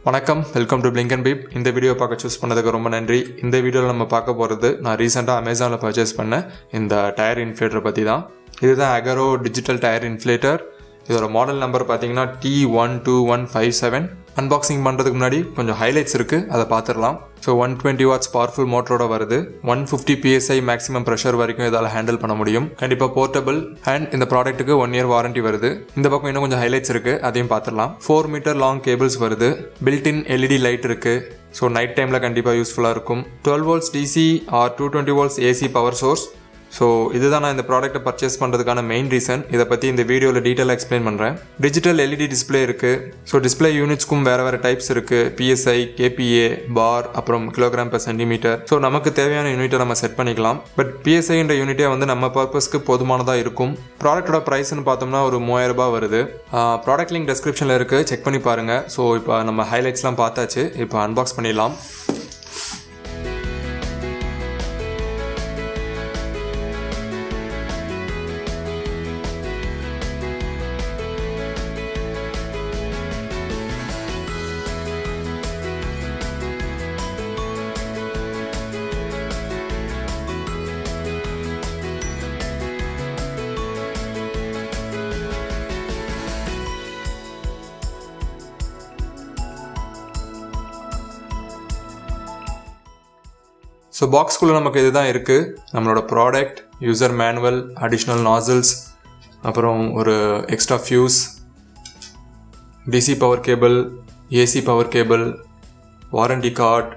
வணக்கம், welcome to Blink and Beep. இந்த video பார்க்க சூஸ் பண்ணதுக்கு ரொம்ப நன்றி. இந்த வீடியோவில் நம்ம பார்க்க போகிறது நான் ரீசெண்டாக அமேசானில் பர்ச்சேஸ் பண்ண இந்த டயர் இன்ஃப்ளேட்டரை பற்றி தான். இதுதான் அகரோ டிஜிட்டல் டயர் இன்ஃப்ளேட்டர். இதோட மாடல் நம்பர் பார்த்தீங்கன்னா T12157. அன்பாக்சிங் பண்ணுறதுக்கு முன்னாடி கொஞ்சம் ஹைலைட்ஸ் இருக்குது, அதை பார்த்துடலாம். ஸோ 120 வாட்ஸ் பவர்ஃபுல் மோட்டரோட வருது. 150 PSI மேக்ஸிமம் ப்ரெஷர் வரைக்கும் இதால் ஹேண்டில் பண்ண முடியும். கண்டிப்பாக போர்ட்டபிள் அண்ட் இந்த ப்ராடக்ட்டுக்கு 1 year வாரண்டி வருது. இந்த பக்கம் இன்னும் கொஞ்சம் ஹைலைட்ஸ் இருக்குது, அதையும் பார்த்துடலாம். 4 meter லாங் கேபிள்ஸ் வருது. பில்ட்-இன் LED லைட் இருக்குது. ஸோ நைட் டைமில் கண்டிப்பாக யூஸ்ஃபுல்லாக இருக்கும். 12 volts DC or 220 volts AC power source. So இதுதான் நான் இந்த ப்ராடக்ட்டை பர்ச்சேஸ் பண்ணுறதுக்கான மெயின் ரீசன். இதை பற்றி இந்த வீடியோவில் டீட்டெயிலாக எக்ஸ்பிளைன் பண்ணுறேன். டிஜிட்டல் LED டிஸ்பிளே இருக்குது. ஸோ டிஸ்பிளே யூனிட்ஸ்க்கும் வேறு டைப்ஸ் இருக்குது. PSI, KPA, பார், அப்புறம் kg/cm. ஸோ நமக்கு தேவையான யூனிட்டை நம்ம செட் பண்ணிக்கலாம். பட் PSIன்ற யூனிட்டே வந்து நம்ம பர்பஸ்க்கு போதுமானதாக இருக்கும். ப்ராடக்ட்டோட ப்ரைஸ்ன்னு பார்த்தோம்னா ஒரு 3000 ரூபாய் வருது. ப்ராடக்ட் லிங்க் டிஸ்கிரிப்ஷனில் இருக்குது, செக் பண்ணி பாருங்கள். ஸோ இப்போ நம்ம ஹைலைட்ஸ்லாம் பார்த்தாச்சு, இப்போ அன்பாக்ஸ் பண்ணிடலாம். ஸோ பாக்ஸ்குள்ளே நமக்கு இதுதான் இருக்குது. நம்மளோட product, user manual, additional nozzles, அப்புறம் ஒரு extra fuse, DC power cable, AC power cable, warranty card,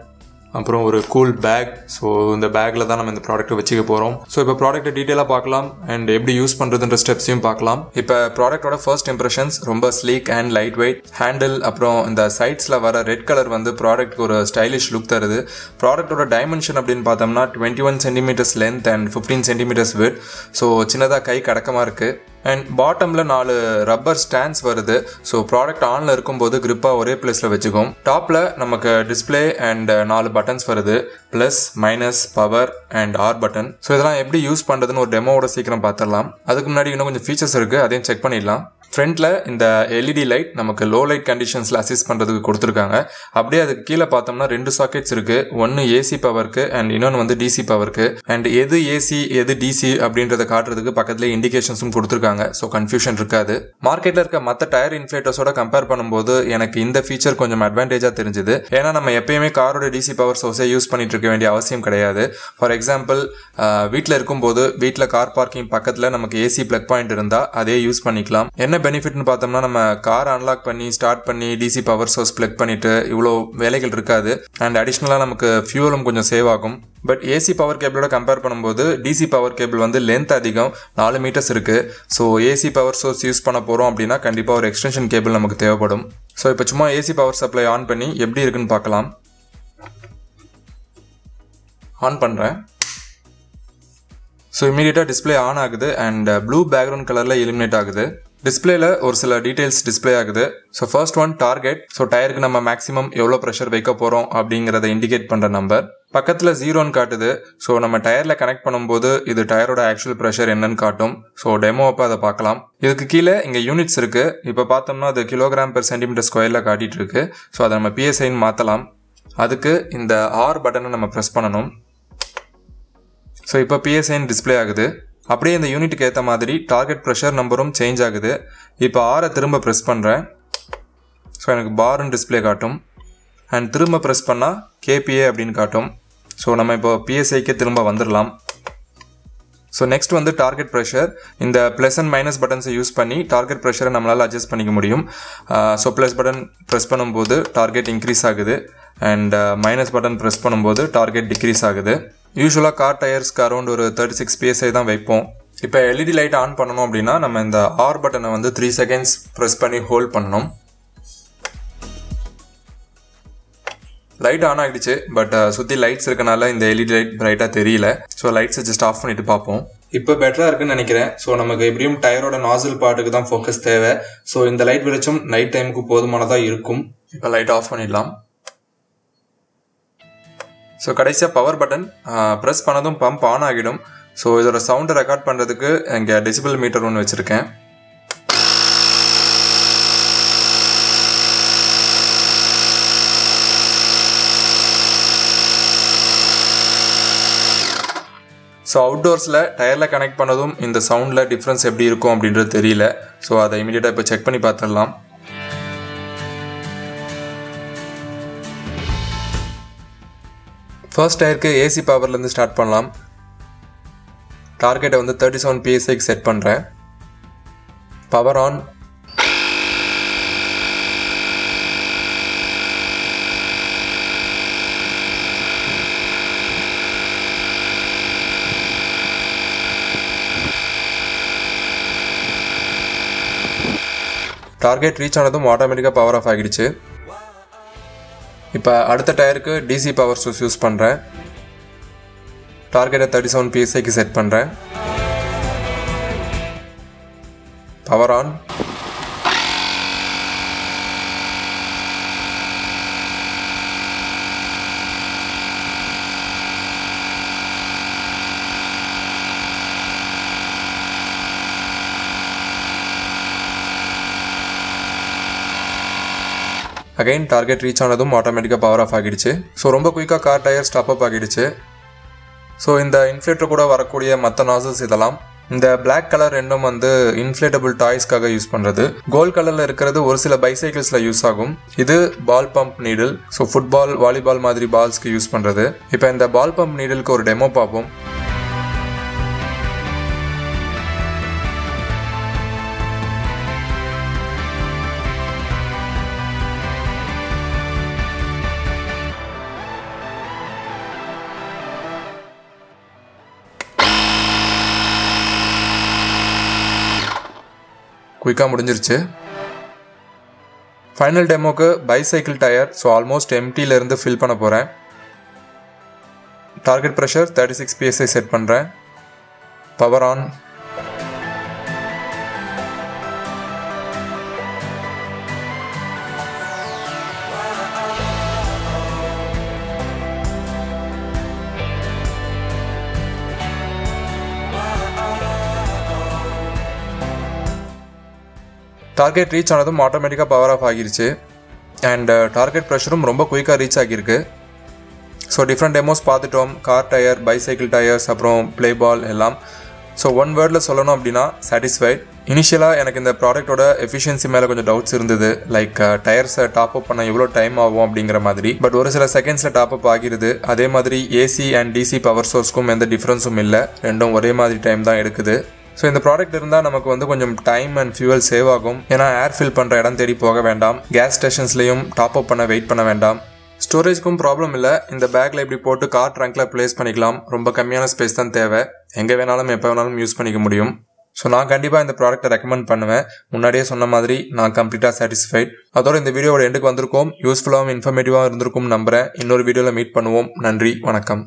அப்புறம் ஒரு கூல் பேக். ஸோ இந்த பேக்கில் தான் நம்ம இந்த ப்ராடக்ட்டை வச்சுக்க போகிறோம். ஸோ இப்போ ப்ராடக்ட்டை டீட்டெயிலாக பார்க்கலாம் அண்ட் எப்படி யூஸ் பண்ணுறதுன்ற ஸ்டெப்ஸையும் பார்க்கலாம். இப்போ ப்ராடக்ட்டோட ஃபர்ஸ்ட் இம்ப்ரெஷன்ஸ் ரொம்ப sleek and light weight. Handle அப்புறம் இந்த சைட்ஸில் வர ரெட் கலர் வந்து ப்ராடக்ட்க்கு ஒரு ஸ்டைலிஷ் லுக் தருது. ப்ராடக்ட்டோட டைமென்ஷன் அப்படின்னு பார்த்தோம்னா 21 cm length and 15 cm width. So சின்னதாக கை கடக்கமாக இருக்குது. அண்ட் பாட்டமில் 4 ரப்பர் ஸ்டாண்ட்ஸ் வருது. ஸோ ப்ராடக்ட் ஆனில் இருக்கும்போது கிரிப்பாக ஒரே பிளேஸில் வச்சுக்கும். டாப்பில் நமக்கு டிஸ்பிளே அண்ட் 4 பட்டன்ஸ் வருது. Plus, minus, power and R button. So இதெல்லாம் எப்படி யூஸ் பண்ணுறதுன்னு ஒரு டெமோவோட சீக்கிரம் பார்த்துடலாம். அதுக்கு முன்னாடி இன்னும் கொஞ்சம் ஃபீச்சர்ஸ் இருக்குது, அதையும் செக் பண்ணிடலாம். ஃப்ரண்ட்டில் இந்த LED லைட் நமக்கு லோ லைட் கண்டிஷன்ஸில் அசிஸ்ட் பண்ணுறதுக்கு கொடுத்துருக்காங்க. அப்படியே அதுக்கு கீழே பார்த்தோம்னா 2 சாக்கெட்ஸ் இருக்குது. ஒன்று AC பவருக்கு அண்ட் இன்னொன்று வந்து DC பவருக்கு. அண்ட் எது AC எது DC அப்படின்றத காட்டுறதுக்கு பக்கத்துலேயே இண்டிகேஷன்ஸும் கொடுத்துருக்காங்க. ஸோ கன்ஃபியூஷன் இருக்காது. மார்க்கெட்டில் இருக்க மற்ற டயர் இன்ஃப்ளேட்டர்ஸோட கம்பேர் பண்ணும்போது எனக்கு இந்த ஃபீச்சர் கொஞ்சம் அட்வான்டேஜாக தெரிஞ்சுது. ஏன்னா நம்ம எப்பயுமே காரோட DC பவர் சோர்ஸை யூஸ் பண்ணிட்டு இருக்க வேண்டிய அவசியம் கிடையாது. ஃபார் எக்ஸாம்பிள், வீட்டில் இருக்கும்போது வீட்டில் கார் பார்க்கிங் பக்கத்தில் நமக்கு AC பிளக் பாயிண்ட் இருந்தால் அதே யூஸ் பண்ணிக்கலாம். என்ன பெனிஃபிட்னு பார்த்தோம்னா நம்ம கார் அன்லாக் பண்ணி ஸ்டார்ட் பண்ணி DC பவர் சோர்ஸ் பிளக் பண்ணிட்டு இவ்வளோ வேலைகள் இருக்காது. அண்ட் அடிஷ்னலாக நமக்கு ஃபியூலும் கொஞ்சம் சேவ் ஆகும். பட் AC பவர் கேபிளோட கம்பேர் பண்ணும்போது DC பவர் கேபிள் வந்து லென்த் அதிகம், 4 meters இருக்கு. So AC power source use பண்ண போகிறோம் அப்படின்னா கண்டிப்பாக ஒரு எக்ஸ்டென்ஷன் கேபிள் நமக்கு தேவைப்படும். ஸோ இப்போ சும்மா AC பவர் சப்ளை ஆன் பண்ணி எப்படி இருக்குன்னு பார்க்கலாம். ஆன் பண்ணுறேன். ஸோ இமீடியட்டாக டிஸ்பிளே ஆன் ஆகுது அண்ட் ப்ளூ பேக்ரவுண்ட் கலரில் எலிமினேட் ஆகுது. டிஸ்பிளேல ஒரு சில டீடைல்ஸ் டிஸ்பிளே ஆகுது. So first one target. So டயருக்கு நம்ம மேக்ஸிமம் எவ்வளோ ப்ரெஷர் வைக்க போகிறோம் அப்படிங்கிறத இண்டிகேட் பண்ணுற நம்பர். பக்கத்தில் 0ன்னு காட்டுது. ஸோ நம்ம டயரில் கனெக்ட் பண்ணும்போது இது டயரோட ஆக்சுவல் ப்ரெஷர் என்னன்னு காட்டும். ஸோ டெமோ அப்போ அதை பார்க்கலாம். இதுக்கு கீழே இங்கே யூனிட்ஸ் இருக்குது. இப்போ பார்த்தோம்னா அது kg/cm² காட்டிகிட்டு இருக்கு. ஸோ அதை நம்ம PSIன்னு மாற்றலாம். அதுக்கு இந்த R பட்டனை நம்ம ப்ரெஸ் பண்ணணும். ஸோ இப்போ PSIன்னு டிஸ்பிளே ஆகுது. அப்படியே இந்த யூனிட்டுக்கு ஏற்ற மாதிரி டார்கெட் ப்ரெஷர் நம்பரும் சேஞ்ச் ஆகுது. இப்போ ஆரை திரும்ப ப்ரெஸ் பண்ணுறேன். ஸோ எனக்கு பார்னு டிஸ்பிளே காட்டும். அண்ட் திரும்ப ப்ரெஸ் பண்ணால் KPA அப்படின்னு காட்டும். ஸோ நம்ம இப்போ PSIக்கு திரும்ப வந்துடலாம். ஸோ நெக்ஸ்ட் வந்து டார்கெட் ப்ரெஷர். இந்த ப்ளஸ் அண்ட் மைனஸ் பட்டன்ஸை யூஸ் பண்ணி டார்கெட் ப்ரெஷரை நம்மளால் அட்ஜஸ்ட் பண்ணிக்க முடியும். ஸோ ப்ளஸ் பட்டன் ப்ரெஸ் பண்ணும்போது டார்கெட் இன்க்ரீஸ் ஆகுது அண்ட் மைனஸ் பட்டன் ப்ரெஸ் பண்ணும்போது டார்கெட் டிக்ரீஸ் ஆகுது. யூஸ்வலாக கார் டயர்ஸ்க்கு அரௌண்ட் ஒரு 36 PSI தான் வைப்போம். இப்போ LED லைட் ஆன் பண்ணணும் அப்படின்னா நம்ம இந்த R பட்டனை வந்து 3 seconds ப்ரெஸ் பண்ணி ஹோல்ட் பண்ணணும். லைட் ஆன் ஆகிடுச்சு. பட் சுற்றி லைட்ஸ் இருக்கனால இந்த LED லைட் பிரைட்டாக தெரியல. ஸோ லைட்ஸை ஜஸ்ட் ஆஃப் பண்ணிட்டு பார்ப்போம். இப்போ பெட்டராக இருக்குன்னு நினைக்கிறேன். ஸோ நமக்கு எப்படியும் டயரோட நாசில் பார்ட்டுக்கு தான் ஃபோக்கஸ் தேவை. ஸோ இந்த லைட் வெளிச்சம் நைட் டைமுக்கு போதுமானதாக இருக்கும். இப்போ லைட் ஆஃப் பண்ணிடலாம். ஸோ கடைசியாக பவர் பட்டன் ப்ரெஸ் பண்ணதும் பம்ப் ஆன் ஆகிடும். ஸோ இதோட சவுண்டை ரெக்கார்ட் பண்ணுறதுக்கு இங்கே டெசிபிள் மீட்டர் ஒன்று வச்சுருக்கேன். ஸோ அவுட்டோர்ஸில் டயரில் கனெக்ட் பண்ணதும் இந்த சவுண்டில் டிஃப்ரென்ஸ் எப்படி இருக்கும் அப்படின்றது தெரியல. ஸோ அதை இமீடியட்டாக இப்போ செக் பண்ணி பார்த்துடலாம். ஃபர்ஸ்ட் டயருக்கு ஏசி பவர்லேருந்து ஸ்டார்ட் பண்ணலாம். டார்கெட்டை வந்து 37 PSIக்கு செட் பண்ணுறேன். Power on. டார்கெட் ரீச் ஆனதும் ஆட்டோமேட்டிக்காக பவர் ஆஃப் ஆகிடுச்சு. இப்போ அடுத்த டயருக்கு டிசி பவர் சோர்ஸ் யூஸ் பண்ணுறேன். டார்கெட்டை 37 PSIக்கு செட் பண்ணுறேன். Power on. Again target reach ஆனதும் ஆட்டோமேட்டிக்காக பவர் ஆஃப் ஆகிடுச்சு. ஸோ ரொம்ப குயிக்காக கார் டயர் ஸ்டாப் அப் ஆகிடுச்சு. ஸோ இந்த இன்ஃப்ளேட்டர் கூட வரக்கூடிய மற்ற நாசல்ஸ் இதெல்லாம். இந்த பிளாக் கலர் ரெண்டும் வந்து இன்ஃப்ளேட்டபிள் டாய்ஸ்க்காக யூஸ் பண்ணுறது. கோல்ட் கலரில் இருக்கிறது ஒரு சில பைசைக்கிள்ஸில் யூஸ் ஆகும். இது ball pump needle. So football, volleyball மாதிரி பால்ஸ்க்கு யூஸ் பண்ணுறது. இப்போ இந்த பால் பம்ப் நீடிலுக்கு ஒரு டெமோ பார்ப்போம். குயிக்காக முடிஞ்சிருச்சு. ஃபைனல் டெமோக்கு பைசைக்கிள் டயர். ஸோ ஆல்மோஸ்ட் எம்டியிலேருந்து ஃபில் பண்ண போகிறேன். டார்கெட் ப்ரெஷர் 36 PSI செட் பண்ணுறேன். Power on. டார்கெட் ரீச் ஆனதும் ஆட்டோமேட்டிக்காக பவர் ஆஃப் ஆகிருச்சு. அண்ட் டார்கெட் ப்ரெஷரும் ரொம்ப குயிக்காக ரீச் ஆகியிருக்கு. ஸோ டிஃப்ரெண்ட் டெமோஸ் பார்த்துட்டோம். கார் டயர், பைசைக்கிள் டயர்ஸ், அப்புறம் ப்ளே பால் எல்லாம். ஸோ ஒன் வேர்டில் சொல்லணும் அப்படின்னா சாட்டிஸ்ஃபைட். இனிஷியலாக எனக்கு இந்த ப்ராடக்ட்டோட எஃபிஷியன்சி மேலே கொஞ்சம் டவுட்ஸ் இருந்தது. லைக் டயர்ஸை டாப் அப் பண்ண எவ்வளோ டைம் ஆகும் அப்படிங்கிற மாதிரி. பட் ஒரு சில செகண்ட்ஸில் டாப் அப் ஆகிருது. அதே மாதிரி ஏசி அண்ட் டிசி பவர் சோர்ஸ்க்கும் எந்த டிஃப்ரென்ஸும் இல்லை. ரெண்டும் ஒரே மாதிரி டைம் தான் எடுக்குது. ஸோ இந்த ப்ராடக்ட் இருந்தால் நமக்கு வந்து கொஞ்சம் டைம் அண்ட் ஃபியூவல் சேவ் ஆகும். ஏன்னா ஏர் ஃபில் பண்ணுற இடம் தேடி போக வேண்டாம். கேஸ் ஸ்டேஷன்ஸ்லையும் டாப் அப் பண்ண வெயிட் பண்ண வேண்டாம். ஸ்டோரேஜ்க்கும் ப்ராப்ளம் இல்லை. இந்த பேக்கில் இப்படி போட்டு கார் ட்ரங்க்கில் ப்ளேஸ் பண்ணிக்கலாம். ரொம்ப கம்மியான ஸ்பேஸ் தான் தேவை. எங்கே வேணாலும் எப்போ வேணாலும் யூஸ் பண்ணிக்க முடியும். ஸோ நான் கண்டிப்பாக இந்த ப்ராடக்ட்டை ரெக்கமெண்ட் பண்ணுவேன். முன்னாடியே சொன்ன மாதிரி நான் கம்ப்ளீட்டாக சாட்டிஸ்ஃபைட். அதோட இந்த வீடியோவோட எண்டுக்கு வந்திருக்கோம். யூஸ்ஃபுல்லாகவும் இன்ஃபர்மேட்டிவாகவும் இருந்திருக்கும் நம்புகிறேன். இன்னொரு வீடியோவில் மீட் பண்ணுவோம். நன்றி, வணக்கம்.